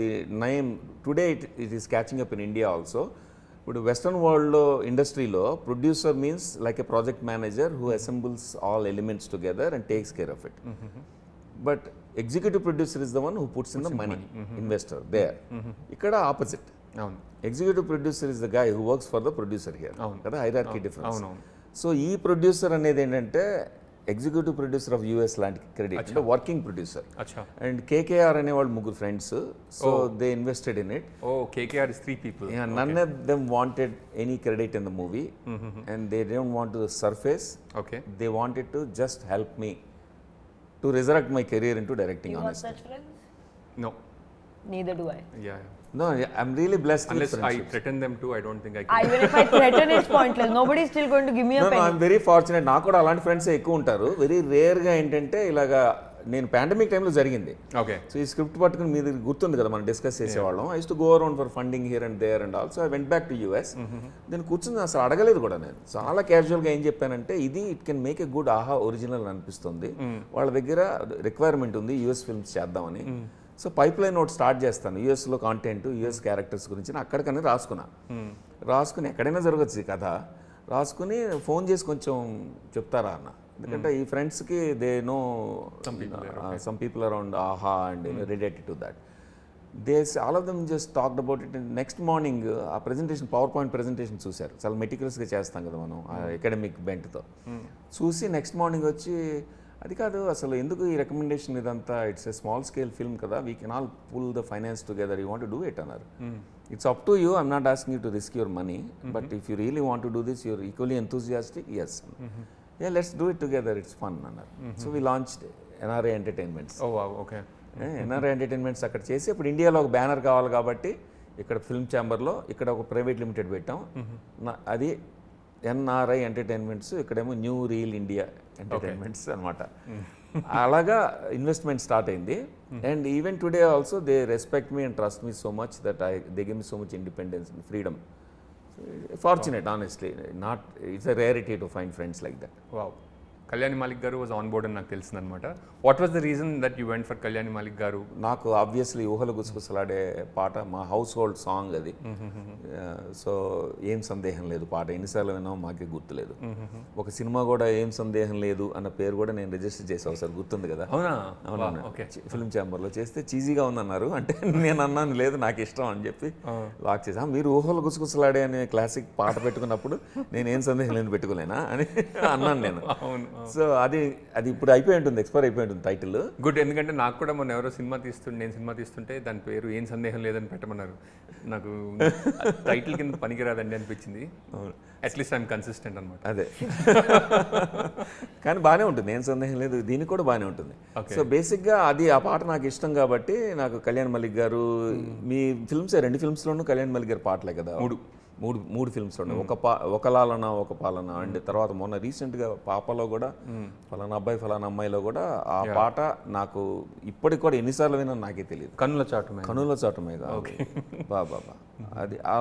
the name, today it is catching up in India also. ఇప్పుడు western వరల్డ్లో ఇండస్ట్రీలో producer means like a project manager who assembles all elements together and takes care of it. But executive producer is the one who puts in the money, investor there. ఇక్కడ opposite. అవును. Executive producer is the guy who works for the producer here కదా, hierarchy difference. అవునవును. So ఈ producer అనేది ఏంటంటే executive producer of US లాంటి credit, అంటే working producer. Acha. And KKR అనేవాళ్ళు ముగ్గురు friends, so they invested in it. Oh, KKR is 3 people. None of them wanted any credit in the movie, and they didn't want to surface. Okay. They wanted to just help me to resurrect my career into directing, You got honestly. such friends? No. Neither do I. Yeah. No, I'm really blessed Unless with I friendships. threaten them too, I don't think I can. Even if I threaten, it's pointless. Nobody is still going to give me a No, penny. I'm very fortunate. నాకు కూడా అలాంటి friends ఎక్కువ ఉంటారు. Very రేర్గా ఏంటంటే ఇలాగా నేను pandemic టైంలో జరిగింది. Okay. సో ఈ స్క్రిప్ట్ పట్టుకుని మీద గుర్తుంది కదా మనం డిస్కస్ చేసేవాళ్ళం. I use to go around for funding here and there and also I went back to US. నేను కూర్చుని అసలు అడగలేదు కూడా, నేను చాలా క్యాజువల్గా ఏం చెప్పానంటే ఇది it can make a good ఆహా ఒరిజినల్ అనిపిస్తుంది, వాళ్ళ దగ్గర రిక్వైర్మెంట్ ఉంది యూఎస్ ఫిల్మ్స్ చేద్దామని. సో పైప్ లైన్ ఒకటి స్టార్ట్ చేస్తాను, యూఎస్లో కాంటెంట్, యూఎస్ క్యారెక్టర్స్ గురించి అక్కడికనే రాసుకుని ఎక్కడైనా జరగచ్చు ఈ కథ, రాసుకుని ఫోన్ చేసి కొంచెం చెప్తారా అన్న, ఎందుకంటే ఈ ఫ్రెండ్స్కి they know some people around Aha and related to that. All of them just talked about it. Next morning ఆ ప్రెజెంటేషన్, పవర్ పాయింట్ ప్రెజెంటేషన్ చూశారు. చాలా మెటిక్యులస్గా చేస్తాం కదా మనం అకాడమిక్ బెంట్తో. చూసి నెక్స్ట్ మార్నింగ్ వచ్చి, అది కాదు అసలు ఎందుకు ఈ రికమెండేషన్ ఇదంతా, it's a small scale film కదా, we can all pull the finance together, you want to do it అన్నారు. It's up to you, I'm not asking you to risk your money, but if you really want to do this, you're equally enthusiastic, yes, ya let's do it together, it's fun అన్నారు. So we launched NRI Entertainments. Okay. NRI Entertainments అక్కడ చేసి, ఇప్పుడు ఇండియాలో ఒక banner కావాలి కాబట్టి ఇక్కడ film ఛాంబర్లో, ఇక్కడ ఒక ప్రైవేట్ లిమిటెడ్ పెట్టాం. అది ఎన్ఆర్ఐ ఎంటర్టైన్మెంట్స్, ఇక్కడేమో న్యూ రీల్ ఇండియా ఎంటర్టైన్మెంట్స్ అనమాట. అలాగా ఇన్వెస్ట్మెంట్ స్టార్ట్ అయింది. And even today also they respect me and trust me so much that they give me so much independence and freedom. Fortunate honestly, not it's a rarity to find friends like that. Wow. Kalyani Malik garu was on board అని నాకు తెలిసిందనమాట. What was the reason that you went for Kalyani Malik garu? నాకు obviously ఊహలు గుసగుసలాడే పాట, మా house hold song అది. So ఏం సందేహం లేదు పాట ఎన్నిసార్లు విన్నామో మాకే గుర్తులేదు. ఒక సినిమా కూడా ఏం సందేహం లేదు అన్న పేరు కూడా నేను రిజిస్టర్ చేసావు సార్, గుర్తుంది కదా? అవునా? అవునా. ఫిల్మ్ ఛాంబర్లో చేస్తే చీజీగా ఉందన్నారు. అంటే నేను అన్నాను లేదు నాకు ఇష్టం అని చెప్పి లాక్ చేసా. మీరు ఊహలు గుసగుసలాడే అనే క్లాసిక్ పాట పెట్టుకున్నప్పుడు నేను ఏం సందేహం లేదు పెట్టుకోలేనా అని అన్నాను నేను. అవును. సో అది ఇప్పుడు అయిపోయి ఉంటుంది, ఎక్స్పైర్ అయిపోయి ఉంటుంది టైటిల్. గుడ్. ఎందుకంటే నాకు కూడా మొన్న ఎవరో నేను సినిమా తీస్తుంటే దాని పేరు ఏం సందేహం లేదని పెట్టమన్నారు. నాకు టైటిల్ కింద పనికిరాదండి అనిపించింది. అట్లీస్ట్ ఐఎమ్ కన్సిస్టెంట్ అనమాట. అదే కానీ బాగానే ఉంటుంది, ఏం సందేహం లేదు, దీనికి కూడా బాగానే ఉంటుంది. సో బేసిక్గా అది ఆ పాట నాకు ఇష్టం కాబట్టి నాకు కళ్యాణ్ మలిక్ గారు, మీ ఫిల్మ్స్ 2 ఫిల్మ్స్లోనూ కళ్యాణ్ మలిక్ గారి పాటలే కదా? మూడు ఫిల్మ్స్ ఉన్నాయి. ఒక లాలన ఒక పాలన అండ్ తర్వాత మొన్న రీసెంట్గా పాపలో కూడా ఫలానా అబ్బాయి ఫలానా అమ్మాయిలో కూడా ఆ పాట నాకు ఇప్పటికి కూడా ఎన్నిసార్లు విన్నా నాకే తెలియదు. కన్నుల చాటుమే బాబా. అది ఆ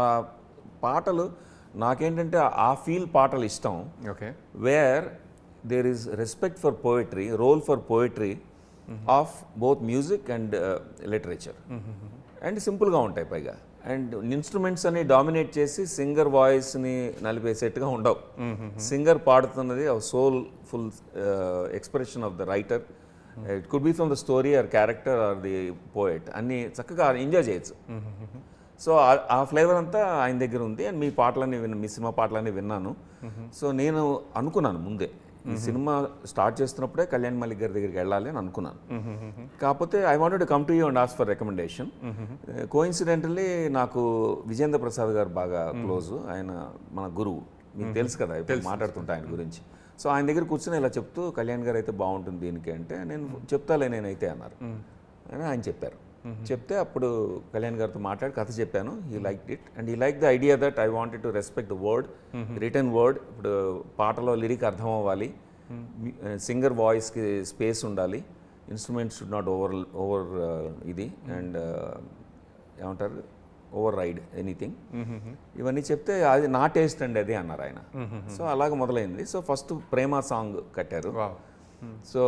పాటలు నాకేంటంటే ఆ ఫీల్ పాటలు ఇష్టం. Okay. Where there is respect for poetry, role for poetry of both music and literature. And సింపుల్గా ఉంటాయి పైగా. అండ్ ఇన్స్ట్రుమెంట్స్ అని డామినేట్ చేసి సింగర్ వాయిస్ని నలిపేసేట్టుగా ఉండవు. సింగర్ పాడుతున్నది soulful expression of the writer. It could be from the story or character or the poet, అన్ని చక్కగా ఎంజాయ్ చేయొచ్చు. సో ఆ ఫ్లేవర్ అంతా ఆయన దగ్గర ఉంది. అండ్ మీ సినిమా పాటలన్నీ విన్నాను. సో నేను అనుకున్నాను ముందే ఈ సినిమా స్టార్ట్ చేస్తున్నప్పుడే కళ్యాణ్ మలిక్ గారి దగ్గరికి వెళ్ళాలి అని అనుకున్నాను. కాకపోతే I wanted to come to you and ask for recommendation. Coincidentally నాకు విజేంద్ర ప్రసాద్ గారు బాగా క్లోజ్. ఆయన మన గురువు, మీకు తెలుసు కదా, ఇప్పుడు మాట్లాడుతుంటా ఆయన గురించి. సో ఆయన దగ్గర కూర్చొని ఇలా చెప్తూ కళ్యాణ్ గారు అయితే బాగుంటుంది దీనికి అంటే, నేను చెప్తాలే నేనైతే అన్నారు అని ఆయన చెప్పారు. చెప్తే అప్పుడు కళ్యాణ్ గారితో మాట్లాడి కథ చెప్పాను. He like it and he like the idea that I wanted to respect the word, return word. ఇప్పుడు పాటలో లిరిక్ అర్థం అవ్వాలి, సింగర్ వాయిస్కి స్పేస్ ఉండాలి, ఇన్స్ట్రుమెంట్స్ షుడ్ నాట్ ఓవర్ ఇది అండ్ ఏమంటారు ఓవర్ రైడ్ ఎనీథింగ్. ఇవన్నీ చెప్తే అది నా టేస్ట్ అండి అది అన్నారు ఆయన. సో అలాగ మొదలైంది. సో ఫస్ట్ ప్రేమ సాంగ్ కట్టారు. సో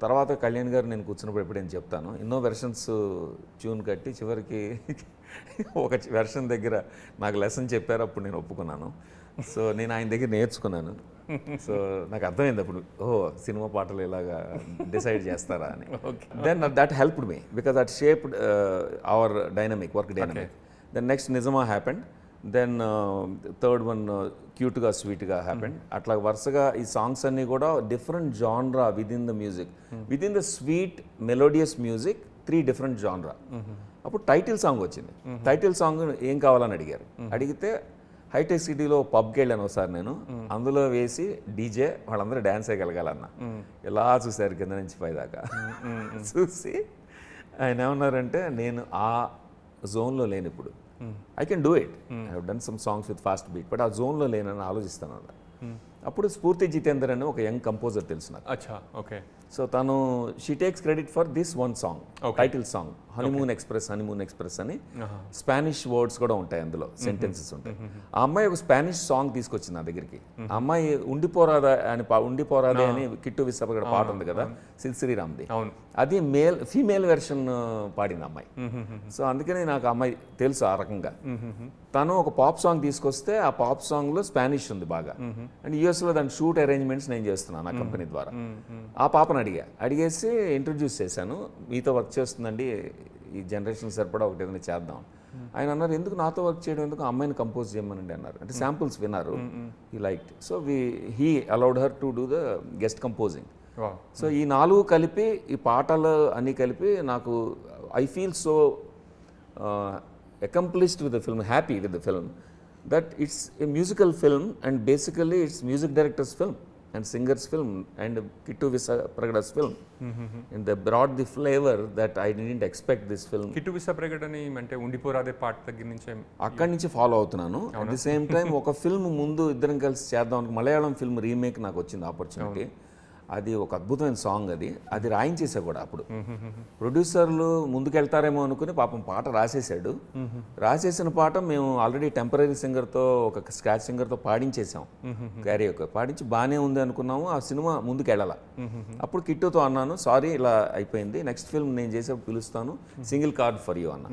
తర్వాత కళ్యాణ్ గారు నేను కూర్చున్నప్పుడు ఎప్పుడు నేను చెప్తాను, ఎన్నో వెర్షన్స్ ట్యూన్ కట్టి చివరికి ఒక వెర్షన్ దగ్గర నాకు లెసన్ చెప్పారు, అప్పుడు నేను ఒప్పుకున్నాను. సో నేను ఆయన దగ్గర నేర్చుకున్నాను. సో నాకు అర్థమైంది అప్పుడు, సినిమా పాటలు ఇలాగా డిసైడ్ చేస్తారా అని. Then that helped me because that shaped our work dynamic. Then next Nijama happened. Then third one క్యూట్గా స్వీట్గా హ్యాపెండ్. అట్లా వరుసగా ఈ సాంగ్స్ అన్నీ కూడా different genre within the music, within the sweet melodious music, 3 different genre. అప్పుడు టైటిల్ సాంగ్ వచ్చింది. Title song ఏం కావాలని అడిగారు. అడిగితే హైటెక్ సిటీలో పబ్కి వెళ్ళాను ఒకసారి నేను, అందులో వేసి డీజే వాళ్ళందరూ డ్యాన్స్ వేయగలగాలన్న. ఎలా చూశారు కింద నుంచి పైదాకా చూసి ఆయన ఏమన్నారంటే, నేను ఆ జోన్లో లేను ఇప్పుడు. I can do it, I have done some songs with fast beat, but ఆ జోన్లో లేనని ఆలోచిస్తాను అన్న. అప్పుడు స్ఫూర్తి జితేందర్ అని ఒక యంగ్ కంపోజర్ తెలుసు నాకు. అచ్చా, ఓకే. సో తను she takes credit for this one song, title song honeymoon express అని. స్పానిష్ వర్డ్స్ కూడా ఉంటాయి అందులో, సెంటెన్సెస్ ఉంటాయి. ఆ అమ్మాయి ఒక స్పానిష్ సాంగ్ తీసుకొచ్చింది నా దగ్గరికి. ఆ అమ్మాయి ఉండిపోరాదే అని కిట్టు విశాఖ పాట ఉంది కదా, శ్రీరామ్ది, అది ఫీమేల్ వెర్షన్ పాడింది అమ్మాయి. సో అందుకని నాకు అమ్మాయి తెలుసు ఆ రకంగా. తను ఒక పాప్ సాంగ్ తీసుకొస్తే ఆ పాప్ సాంగ్లో స్పానిష్ ఉంది బాగా, అండ్ యూఎస్లో దాని షూట్ అరేంజ్మెంట్స్ నేను చేస్తున్నాను నా కంపెనీ ద్వారా. ఆ పాపను అడిగేసి ఇంట్రడ్యూస్ చేశాను, మీతో వర్క్ చేస్తుందండి, ఈ జనరేషన్ సరిపడా ఒకటి ఏదైనా చేద్దాం. ఆయన అన్నారు, ఎందుకు నాతో వర్క్ చేయడం, ఎందుకు అమ్మాయిని కంపోజ్ చేయమనండి అన్నారు. అంటే శాంపుల్స్ విన్నారు, ఈ like, so he allowed her to do the guest composing. So ఈ 4 కలిపి, ఈ పాటలు అన్నీ కలిపి నాకు I feel so accomplished with the film, happy with the film, that it's a musical film and basically it's music director's film and singer's film and Kittu Visapragada's film. And they brought the flavor that I didn't expect this film. Kittu విసప్రగడని అంటే ఉండిపోరాదే పాట దగ్గర నుంచే అక్కడి నుంచి follow అవుతున్నాను. At the same time ఒక ఫిల్మ్ ముందు ఇద్దరం కలిసి చేద్దాం, మలయాళం ఫిల్మ్ రీమేక్ నాకు వచ్చింది ఆపర్చునిటీ. అది ఒక అద్భుతమైన సాంగ్, అది రాయించేసా కూడా. అప్పుడు ప్రొడ్యూసర్లు ముందుకెళ్తారేమో అనుకుని పాపం పాట రాసేసాడు. రాసేసిన పాట మేము ఆల్రెడీ టెంపరీ సింగర్తో, ఒక స్క్రాచ్ సింగర్తో పాడించేసాం, క్యారియోకే పాడించి బాగానే ఉంది అనుకున్నాము. ఆ సినిమా ముందుకెళ్ళాల. అప్పుడు కిట్టుతో అన్నాను, సారీ ఇలా అయిపోయింది, నెక్స్ట్ ఫిల్మ్ నేను చేసేప్పుడు పిలుస్తాను, సింగిల్ కార్డ్ ఫర్ యూ అన్న.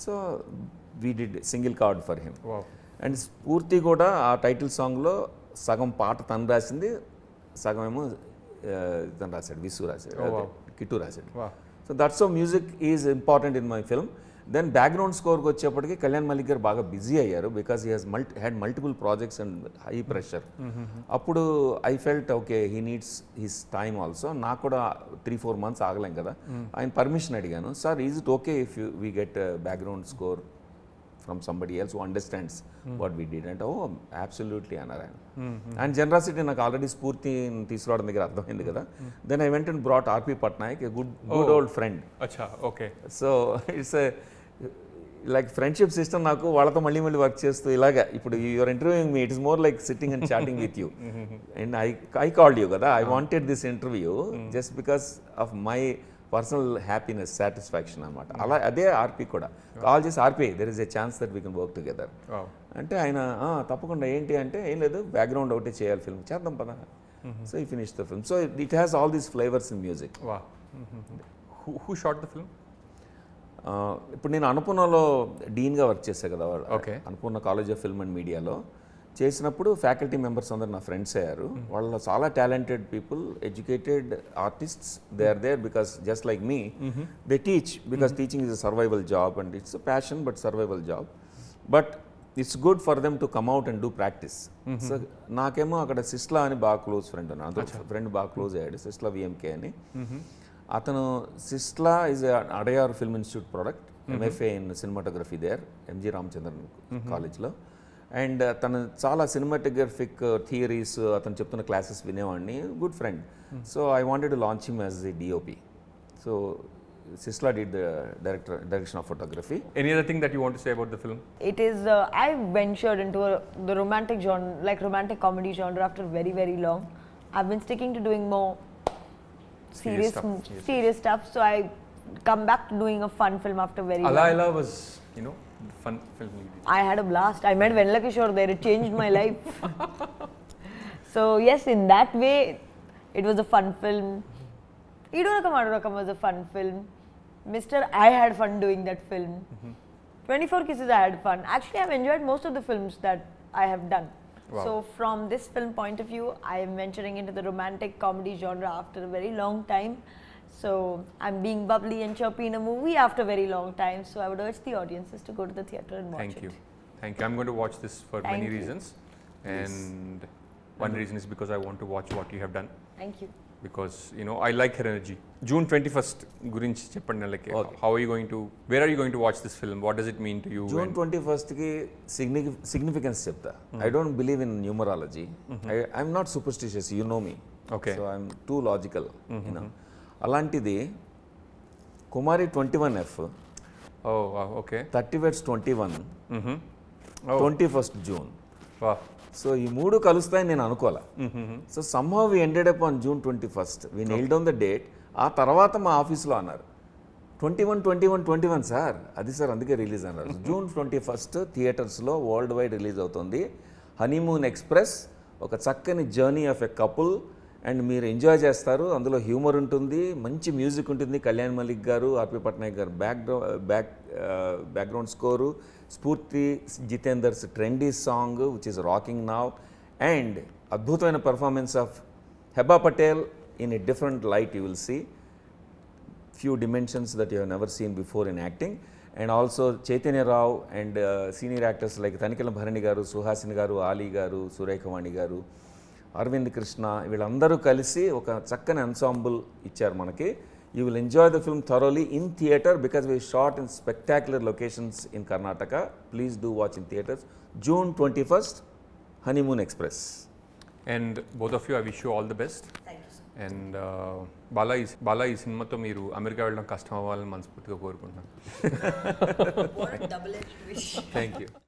So we did single card for him. And స్ఫూర్తి కూడా ఆ టైటిల్ సాంగ్లో సగం పాట తను రాసింది, సగం ఏమో తను రాశాడు, విసు రాశాడు, కిట్టు రాశాడు. So that's so music is important in my film. Then background స్కోర్కి వచ్చేప్పటికి కళ్యాణ్ మలిక్ గారు బాగా బిజీ అయ్యారు, because he had multiple projects and high pressure. అప్పుడు I felt okay, he needs his time also. నాకు కూడా 3-4 months ఆగలేం కదా. ఆయన పర్మిషన్ అడిగాను, sir is it okay if we get background score from somebody else who understands what we did, and oh absolutely అన్నారు ఆయన. And generosity నాకు already స్ఫూర్తి తీసుకురావడం దగ్గర అర్థమైంది కదా. Then I went and brought RP Patnaik, a good old friend. అచ్చా, okay. So it's like friendship system నాకు. వాళ్ళతో మళ్ళీ వర్క్ చేస్తూ ఇలాగా ఇప్పుడు you're interviewing me, it is more like sitting and chatting with you. And I called you కదా, I wanted this interview just because of my personal happiness, satisfaction అనమాట. అలా అదే ఆర్పి కూడా కాల్ చేసి, RP there is a chance that we can work together అంటే ఆయన తప్పకుండా, ఏంటి అంటే ఏం లేదు, బ్యాక్గ్రౌండ్ ఒకటే చేయాలి, ఫిల్మ్ చేద్దాం పదా. సో ఈ finish the film. So it has all these flavours in music. Who shot the film? ఇప్పుడు నేను అనుపూర్ణలో డీన్గా వర్క్ చేశాను కదా, okay, Annapurna college of film and మీడియాలో చేసినప్పుడు ఫ్యాకల్టీ మెంబర్స్ అందరు నా ఫ్రెండ్స్ అయ్యారు. వాళ్ళు చాలా talented people, educated artists. They are there because just like me, they teach because teaching is a survival job and it's a passion but survival job. But it's good for them to come out and do practice. So నాకేమో అక్కడ సిస్లా అని బాగా close friend ఉన్నాను, అంత friend బాగా close అయ్యాడు, Sisla VMK అని. అతను Sisla is Adyar film institute product, MFA in cinematography there, MG Ramachandran కాలేజ్లో. అండ్ తను చాలా సినిమాటోగ్రఫిక్ థియరీస్ అతను చెప్తున్న క్లాసెస్ వినేవాడిని, good friend. So I wanted to launch him as the DOP. So Sisla did the direction of photography. Any other thing that you want to say about the film? It is, I ventured into the romantic genre, like romantic comedy genre after very long. I've been sticking to doing more serious stuff. So I come back to doing a fun film after very long. Ala was, fun film. I had a blast. I met Venla Kishore there. It changed my life. So yes, in that way, it was a fun film. Idu Rakam was a fun film. Mr. I had fun doing that film. 24 Kisses, I had fun. Actually, I've enjoyed most of the films that I have done. Wow. So from this film point of view, I am venturing into the romantic comedy genre after a very long time. So I'm being bubbly and chirpy in a movie after a very long time. So I would urge the audiences to go to the theatre and watch it. Thank you. I'm going to watch this for Thank many you. reasons. And one reason is because I want to watch what you have done. Thank you. Because I like her energy. June 21st gurinchi cheppandi nallake. How are you going to, where are you going to watch this film? What does it mean to you? June 21st ki significance chepta. I don't believe in numerology. I'm not superstitious, you know me. Okay. So I'm too logical, alantidi Kumari 21F. Oh wow, okay. 30 Wets 21. 21st June. Wow. So ఈ మూడు కలుస్తాయని నేను అనుకోలే. So somehow we ended up on June 21st. We nailed down the date. ఆ తర్వాత మా ఆఫీస్లో అన్నారు 21 సార్, అది సార్ అందుకే రిలీజ్ అన్నారు. June 21st థియేటర్స్లో వరల్డ్ వైడ్ రిలీజ్ అవుతుంది హనీమూన్ ఎక్స్ప్రెస్. ఒక చక్కని journey of a couple and మీరు ఎంజాయ్ చేస్తారు. అందులో హ్యూమర్ ఉంటుంది, మంచి మ్యూజిక్ ఉంటుంది. కళ్యాణ్ మలిక్ గారు, ఆర్పి పట్నాయక్ గారు background score, Spoorthi Jitender's trendy song which is rocking now, and అద్భుతమైన performance of Heba Patel in a different light you will see few dimensions that you have never seen before in acting, and also Chaitanya Rao and senior actors like Thanikalam Bharani garu, Suhasini garu, Ali garu, Surekhavani garu, Arvind Krishna, వీళ్ళందరూ కలిసి ఒక చక్కని ensemble ఇచ్చారు మనకి. You will enjoy the film thoroughly in theatre because we shot in spectacular locations in Karnataka. Please do watch in theatres. June 21st, Honeymoon Express. And both of you I wish you all the best. And Bala ఈ సినిమాతో మీరు America వెళ్ళడం కష్టం అవ్వాలని మనస్ఫూర్తిగా కోరుకుంటున్నాను. What a double-edged wish. Thank you.